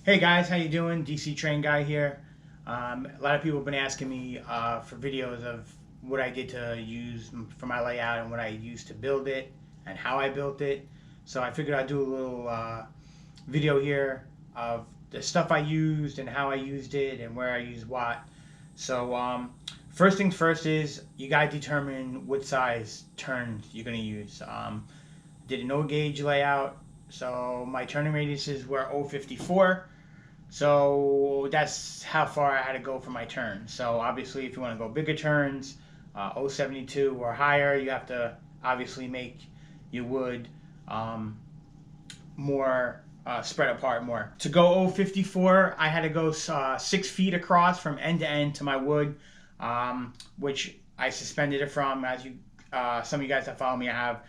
Hey guys, how you doing? DC Train Guy here. A lot of people have been asking me for videos of what I did to use for my layout and what I used to build it and how I built it. So I figured I'd do a little video here of the stuff I used and how I used it and where I used what. So first things first is you gotta determine what size turns you're gonna use. Did an ogauge layout, so my turning radiuses were 0.54. So that's how far I had to go for my turn. So obviously, if you want to go bigger turns, 0.72 or higher, you have to obviously make your wood more spread apart more. To go 0.54, I had to go 6 feet across from end to end to my wood, which I suspended it from. As you, some of you guys that follow me, I have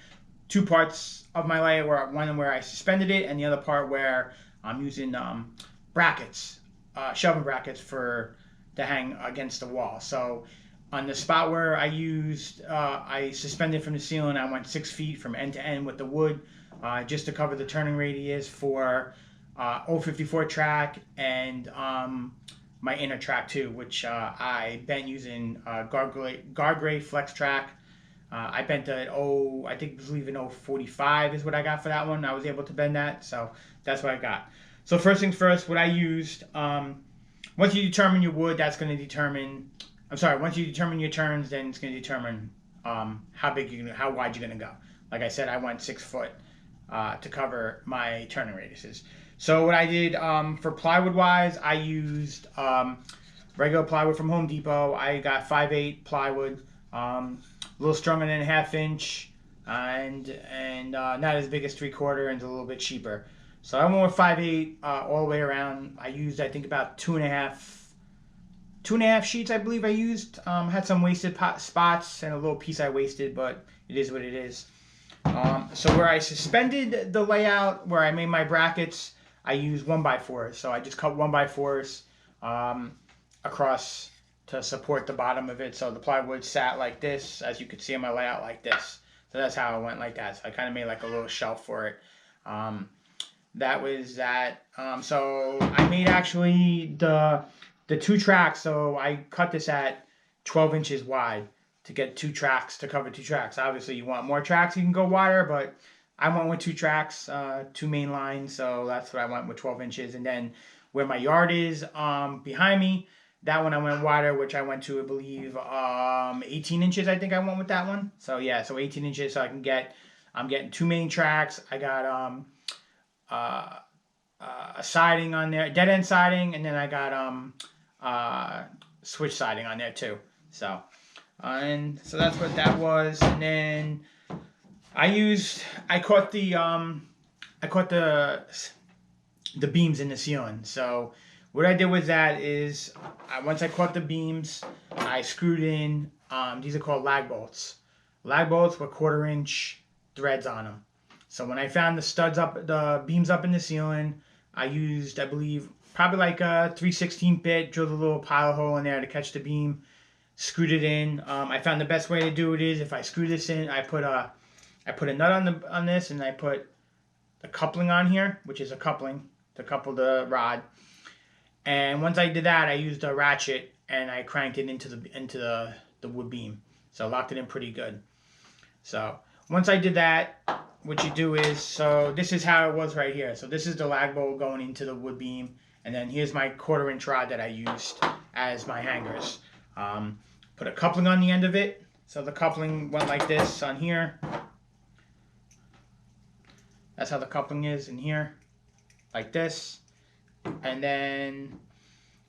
two parts of my layer. One where I suspended it, and the other part where I'm using brackets, shelving brackets to hang against the wall. So on the spot where I used, I suspended from the ceiling. I went 6 feet from end to end with the wood, just to cover the turning radius for 0.54 track and my inner track too, which I bent using guard flex track. I bent it I believe in 0.45 is what I got for that one. I was able to bend that, so that's what I got. So first things first, what I used, once you determine your wood, that's going to determine, once you determine your turns, then it's going to determine how wide you're going to go. Like I said, I went 6 foot to cover my turning radiuses. So what I did for plywood wise, I used regular plywood from Home Depot. I got 5/8 plywood, a little stronger than a 1/2 inch, and not as big as 3/4, and a little bit cheaper. So I went with 5/8 all the way around. I used, I think, about two and a half sheets. I believe I used. Had some wasted spots and a little piece I wasted, but it is what it is. So where I suspended the layout, where I made my brackets, I used 1x4s. So I just cut 1x4s across to support the bottom of it. So the plywood sat like this, as you could see in my layout, like this. So that's how I went like that. So I kind of made like a little shelf for it. That was that. So I made actually the 2 tracks. So I cut this at 12 inches wide to get 2 tracks, to cover 2 tracks. Obviously, you want more tracks, you can go wider, but I went with 2 tracks, 2 main lines. So that's what I went with, 12 inches. And then where my yard is behind me, that one I went wider, which I went to, I believe, 18 inches. I think I went with that one. So yeah, so 18 inches. So I'm getting 2 main tracks. I got a siding on there, dead end siding, and then I got switch siding on there too. So and so that's what that was. And then I caught the beams in the ceiling. So what I did with that is once I caught the beams, I screwed in these are called lag bolts. Lag bolts with 1/4 inch threads on them. So when I found the beams up in the ceiling, I used, I believe, probably like a 3/16 bit, drilled a little pilot hole in there to catch the beam, screwed it in. I found the best way to do it is if I screw this in, I put a nut on this, and I put the coupling on here, which is a coupling to couple the rod. And once I did that, I used a ratchet and I cranked it into the wood beam. So I locked it in pretty good. So once I did that, what you do is, so this is how it was right here. So this is the lag bolt going into the wood beam, and then here's my 1/4 inch rod that I used as my hangers. Put a coupling on the end of it. So the coupling went like this on here. That's how the coupling is in here, like this. And then,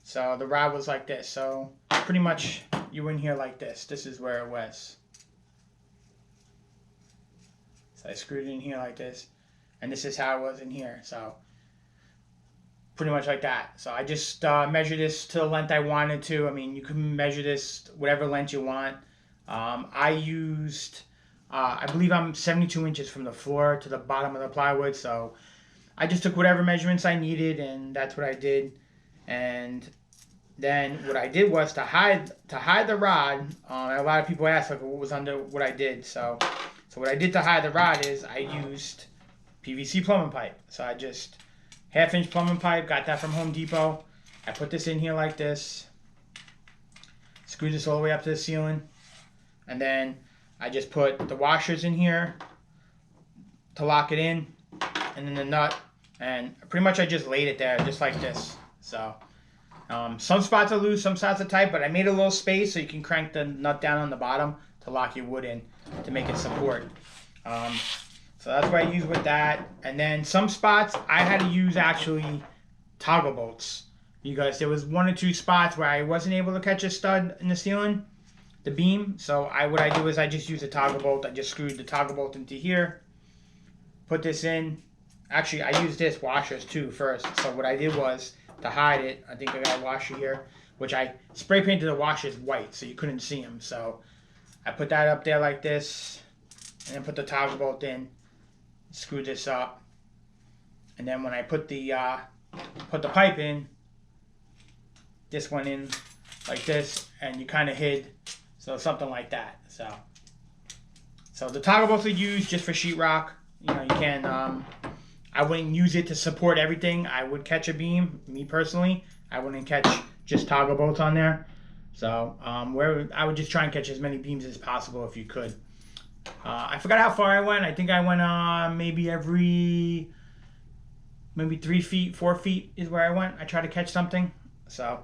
so the rod was like this. So pretty much you in here like this. This is where it was. So I screwed it in here like this, and this is how it was in here. So pretty much like that. So I just measured this to the length I wanted to. I mean, you can measure this whatever length you want. I used, I believe I'm 72 inches from the floor to the bottom of the plywood. So I just took whatever measurements I needed, and that's what I did. And then what I did was to hide the rod. A lot of people ask like what was under what I did. So what I did to hide the rod is I used PVC plumbing pipe. So I just 1/2 inch plumbing pipe. Got that from Home Depot. I put this in here like this. Screw this all the way up to the ceiling. And then I just put the washers in here to lock it in. And then the nut. And pretty much I just laid it there just like this. So some spots are loose, some spots are tight, but I made a little space so you can crank the nut down on the bottom to lock your wood in to make it support. So that's what I use with that. And then some spots I had to use actually toggle bolts because there was 1 or 2 spots where I wasn't able to catch a stud in the ceiling, the beam. So what I do is I just use a toggle bolt. I just screwed the toggle bolt into here, put this in. Actually, I used this washers too first. So what I did was, to hide it, I think I got a washer here, which I spray painted the washers white so you couldn't see them. So I put that up there like this, and then put the toggle bolt in, screw this up, and then when I put the pipe in, this went in like this, and you kind of hid, so something like that. So the toggle bolts are used just for sheetrock. You know, you can. I wouldn't use it to support everything. I would catch a beam, me personally. I wouldn't catch just toggle bolts on there. So where I would just try and catch as many beams as possible if you could. I forgot how far I went. I think I went maybe 3 feet, 4 feet is where I went. I tried to catch something. So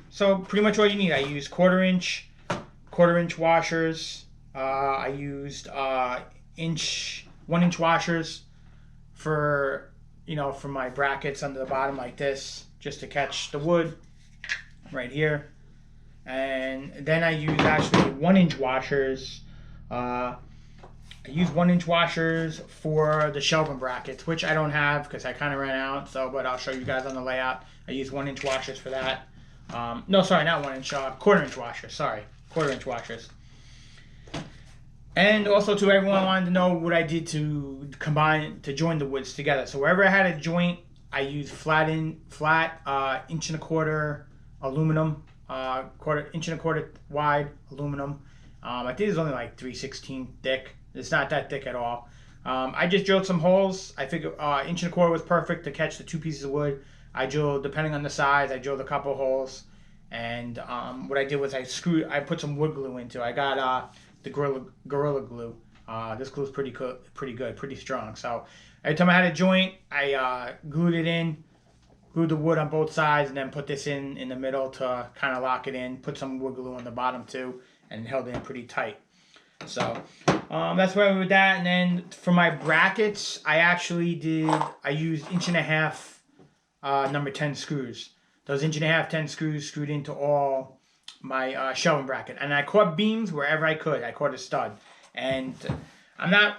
so pretty much all you need. I used quarter inch washers. I used 1-inch washers for my brackets under the bottom like this, just to catch the wood right here. And then I use actually 1-inch washers. I use 1-inch washers for the shelving brackets, which I don't have because I kind of ran out. But I'll show you guys on the layout. I use 1-inch washers for that. No, sorry, not 1-inch. Quarter-inch washers. Sorry, quarter-inch washers. And also, too, everyone wanted to know what I did to join the woods together. So wherever I had a joint, I used flat 1 1/4 aluminum, 1 1/4 wide aluminum. I think it's only like 3/16 thick. It's not that thick at all. I just drilled some holes. I figured 1 1/4 was perfect to catch the 2 pieces of wood. I drilled, depending on the size, I drilled a couple holes. And what I did was I put some wood glue into it. I got the Gorilla Glue. This glue is pretty good, pretty strong. So every time I had a joint, I glued it in, glued the wood on both sides, and then put this in the middle to kind of lock it in. Put some wood glue on the bottom too, and held it in pretty tight. So that's where I went with that. And then for my brackets, I used 1.5" number 10 screws. Those 1.5" 10 screws screwed into all my shelving bracket, and I caught beams wherever I could. I caught a stud, and I'm not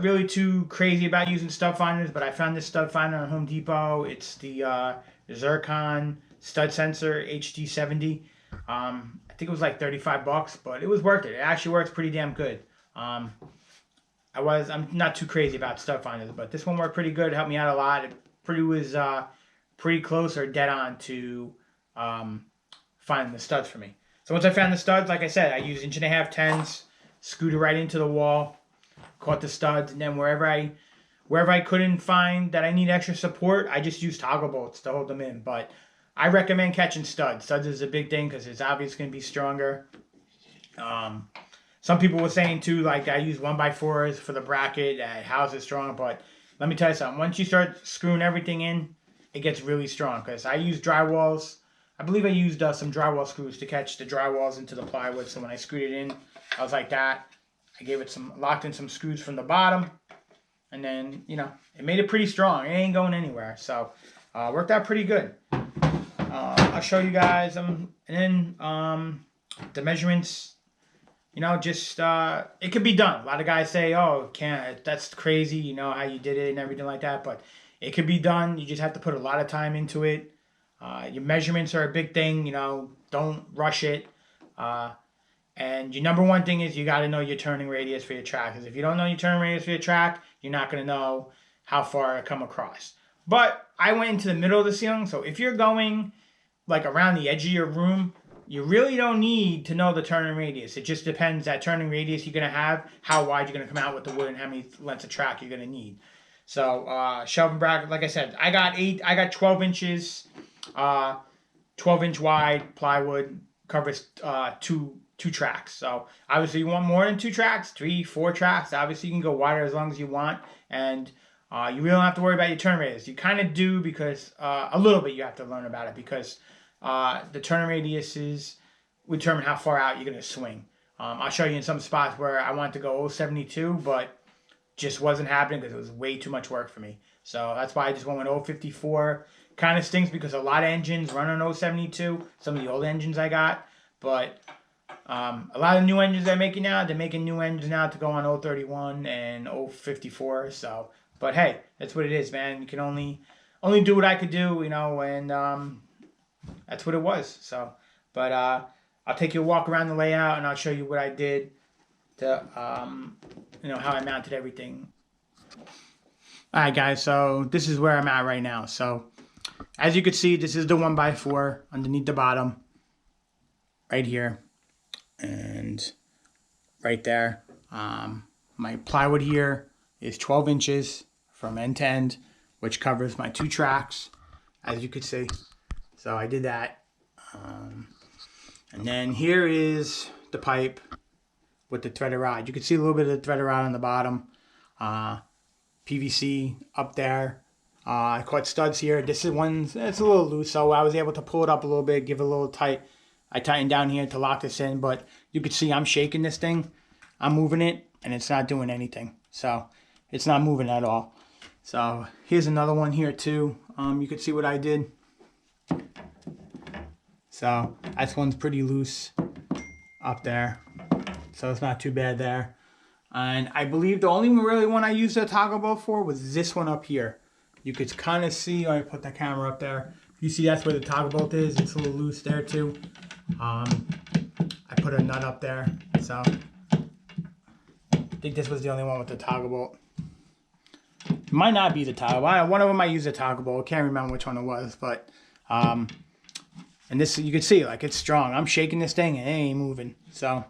really too crazy about using stud finders, but I found this stud finder on Home Depot. It's the Zircon StudSensor HD70. I think it was like $35, but it was worth it. It actually works pretty damn good. I'm not too crazy about stud finders, but this one worked pretty good. It helped me out a lot. It was pretty close or dead on to finding the studs for me. So once I found the studs, like I said, I used 1.5" 10s, screwed it right into the wall, caught the studs, and then wherever I couldn't find that I need extra support, I just used toggle bolts to hold them in. But I recommend catching studs. Studs is a big thing because it's obviously going to be stronger. Some people were saying too, like I use 1x4s for the bracket. How's it strong? But let me tell you something. Once you start screwing everything in, it gets really strong. Because I use drywalls. I believe I used some drywall screws to catch the drywalls into the plywood. So when I screwed it in, I was like that. I gave it locked in some screws from the bottom. And then, it made it pretty strong. It ain't going anywhere. So, worked out pretty good. I'll show you guys and then the measurements. It could be done. A lot of guys say, "Oh, can't. That's crazy." How you did it and everything like that. But it could be done. You just have to put a lot of time into it. Your measurements are a big thing. Don't rush it. And your number one thing is you got to know your turning radius for your track. Because if you don't know your turning radius for your track, you're not going to know how far to come across. But I went into the middle of the ceiling. So if you're going like around the edge of your room, you really don't need to know the turning radius. It just depends that turning radius you're going to have, how wide you're going to come out with the wood, and how many lengths of track you're going to need. So shelving bracket, like I said, I got 12 inches, 12-inch wide plywood, covers two tracks. So obviously you want more than 2 tracks, 3, 4 tracks. Obviously you can go wider as long as you want, and you really don't have to worry about your turn radius. You kind of do, because a little bit you have to learn about it, because the turn radiuses determine how far out you're going to swing. I'll show you in some spots where I wanted to go 0.72, but just wasn't happening because it was way too much work for me. So that's why I just went with 0.54. Kind of stinks because a lot of engines run on 0.72. Some of the old engines I got, but a lot of new engines they're making now, they're making new engines now to go on 0.31 and 0.54. So, but hey, that's what it is, man. You can only do what I could do, you know, and that's what it was. So, but I'll take you a walk around the layout, and I'll show you what I did to, you know, how I mounted everything. Alright guys, so this is where I'm at right now. So, as you can see, this is the 1x4 underneath the bottom. Right here. And right there. My plywood here is 12 inches from end to end, which covers my 2 tracks, as you can see. So I did that. And then here is the pipe with the threaded rod. You can see a little bit of the threaded rod on the bottom. PVC up there. I caught studs here. This is one, it's a little loose, so I was able to pull it up a little bit, give it a little tight. I tightened down here to lock this in, but you can see I'm shaking this thing. I'm moving it, and it's not doing anything. So it's not moving at all. So here's another one here too. You can see what I did. So this one's pretty loose up there. So it's not too bad there. And I believe the only really one I used the toggle bolt for was this one up here. You could kind of see, I put the camera up there. You see that's where the toggle bolt is. It's a little loose there too. I put a nut up there. So I think this was the only one with the toggle bolt. It might not be the toggle bolt. One of them I used a toggle bolt. I can't remember which one it was, but and this, you can see, like, it's strong. I'm shaking this thing and it ain't moving. So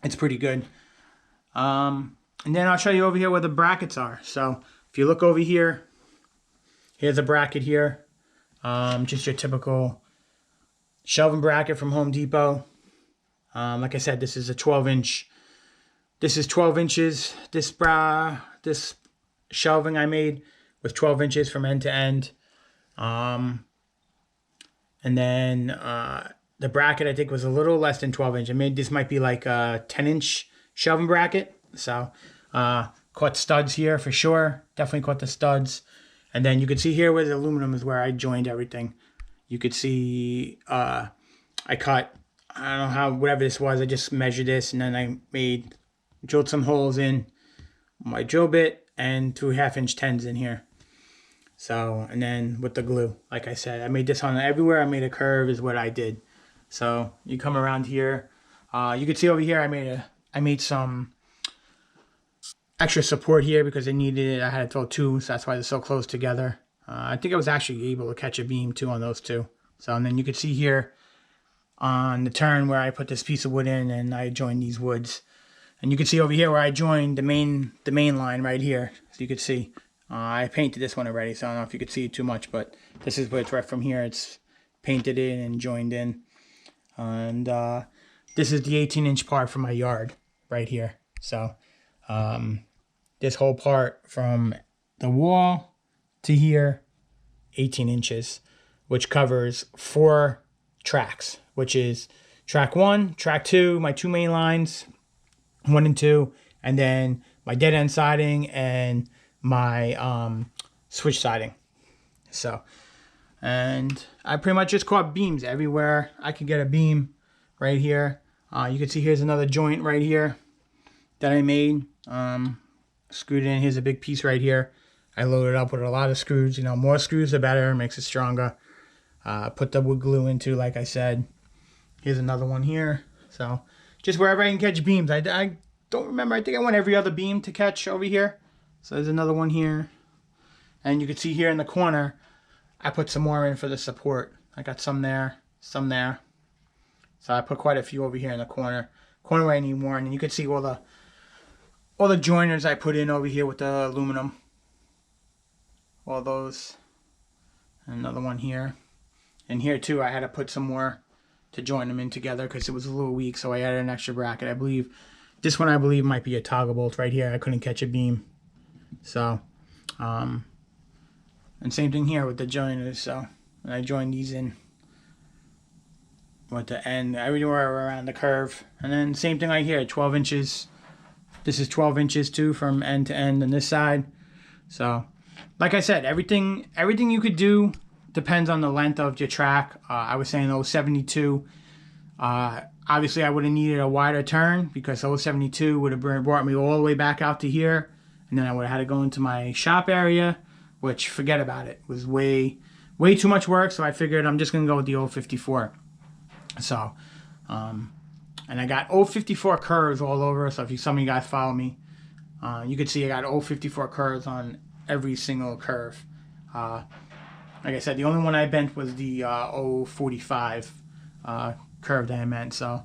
it's pretty good. And then I'll show you over here where the brackets are. So if you look over here, here's a bracket here. Just your typical shelving bracket from Home Depot. Like I said, this is a 12-inch. This is 12 inches. This shelving I made was 12 inches from end to end. And then the bracket I think was a little less than 12 inch. I mean, this might be like a 10-inch shelving bracket. So caught studs here for sure. Definitely caught the studs. And then you can see here where the aluminum is where I joined everything. You could see I cut, I don't know how, whatever this was. I just measured this, and then I drilled some holes in my drill bit and threw 1/2-inch 10s in here. So, and then with the glue, like I said, I made this on everywhere I made a curve is what I did. So you come around here, you can see over here I made some extra support here because I needed it. I had to throw 2, so that's why they're so close together. I think I was actually able to catch a beam too on those 2. So, and then you can see here on the turn where I put this piece of wood in and I joined these woods. And you can see over here where I joined the main line right here. So you can see. I painted this one already, so I don't know if you could see it too much, but this is where it's right from here. It's painted in and joined in. And this is the 18-inch part from my yard right here. So this whole part from the wall to here, 18 inches, which covers 4 tracks, which is track 1, track 2, my 2 main lines, 1 and 2, and then my dead end siding and my switch siding. So, and I pretty much just caught beams everywhere I could get a beam right here. You can see here's another joint right here that I made. Screwed in. Here's a big piece right here. I loaded up with a lot of screws. You know, more screws the better, makes it stronger. Put the wood glue into, like I said. Here's another one here. So just wherever I can catch beams. I don't remember. I think I want every other beam to catch over here. So there's another one here. And you can see here in the corner, I put some more in for the support. I got some there, some there. So I put quite a few over here in the corner where I need more. And you can see all the joiners I put in over here with the aluminum. all those. And another one here. And here too, I had to put some more to join them in together because it was a little weak, so I added an extra bracket. I believe this one might be a toggle bolt right here. I couldn't catch a beam. So, and same thing here with the joiners. So, and I joined these in with the end, everywhere around the curve. And then same thing right here, 12 inches. This is 12 inches too from end to end on this side. So, like I said, everything you could do depends on the length of your track. I was saying 072. Obviously, I would have needed a wider turn because 072 would have brought me all the way back out to here. And then I would have had to go into my shop area, which, forget about it. It was way too much work. So I figured I'm just going to go with the 054. So, and I got 054 curves all over. So if some of you guys follow me, you can see I got 054 curves on every single curve. Like I said, the only one I bent was the 045 curve that I meant. So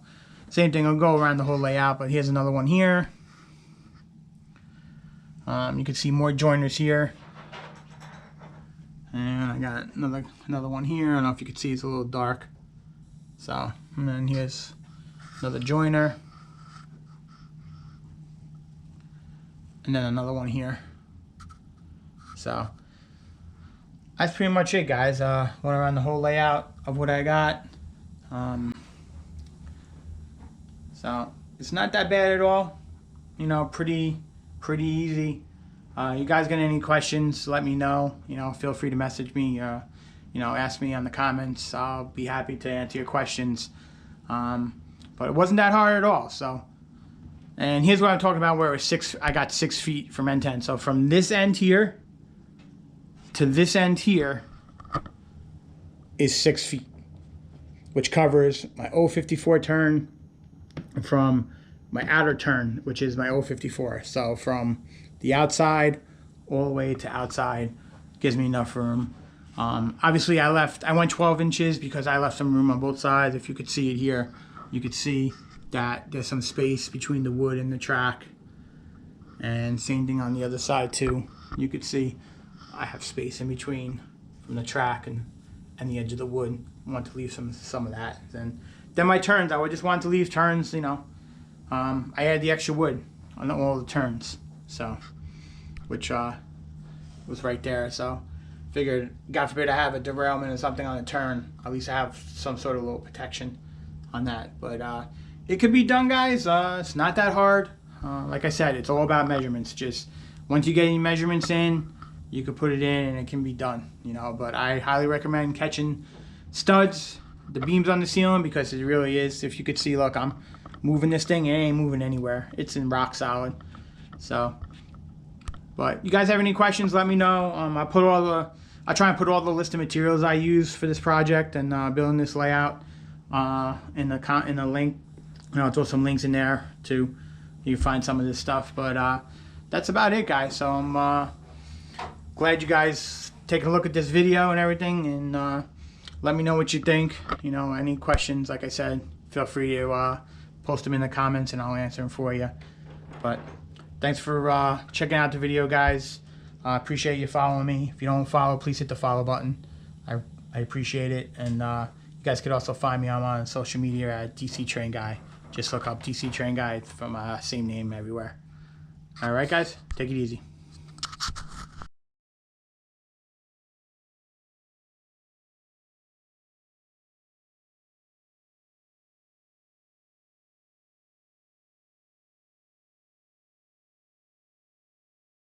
same thing, I'll go around the whole layout, but here's another one here. You can see more joiners here. And I got another one here. I don't know if you can see, it's a little dark. So, and then here's another joiner. And then another one here. So, that's pretty much it, guys. Went around the whole layout of what I got. So, it's not that bad at all. You know, pretty easy. You guys got any questions, let me know. You know, feel free to message me. You know, ask me on the comments. I'll be happy to answer your questions. But it wasn't that hard at all. So, and here's what I'm talking about, where it was I got 6 feet from end to end. So from this end here to this end here is 6 feet, which covers my 054 turn from my outer turn, which is my 054. So from the outside all the way to outside gives me enough room. Obviously I went 12 inches because I left some room on both sides. If you could see it here, you could see that there's some space between the wood and the track. And same thing on the other side too. You could see I have space in between from the track and the edge of the wood. I want to leave some of that. Then my turns, I would just want to leave turns, you know. I added the extra wood on all the turns. So, which was right there. So figured, God forbid I have a derailment or something on a turn, at least I have some sort of little protection on that. But it could be done, guys. It's not that hard. Like I said, it's all about measurements. Just once you get any measurements in, you can put it in and it can be done, you know. But I highly recommend catching studs, the beams on the ceiling, because it really is. If you could see, look, I'm moving this thing, it ain't moving anywhere. It's in rock solid. So, but you guys have any questions, let me know. I try and put all the list of materials I use for this project and building this layout in the link. You know, I'll throw some links in there too. You can find some of this stuff. But that's about it, guys. So I'm glad you guys taking a look at this video and everything, and let me know what you think. You know, any questions, like I said, feel free to post them in the comments and I'll answer them for you. But thanks for checking out the video, guys. I appreciate you following me. If you don't follow, please hit the follow button. I appreciate it. And you guys could also find me on social media at DC Train Guy. Just look up DC Train Guy from same name everywhere. All right, guys, take it easy.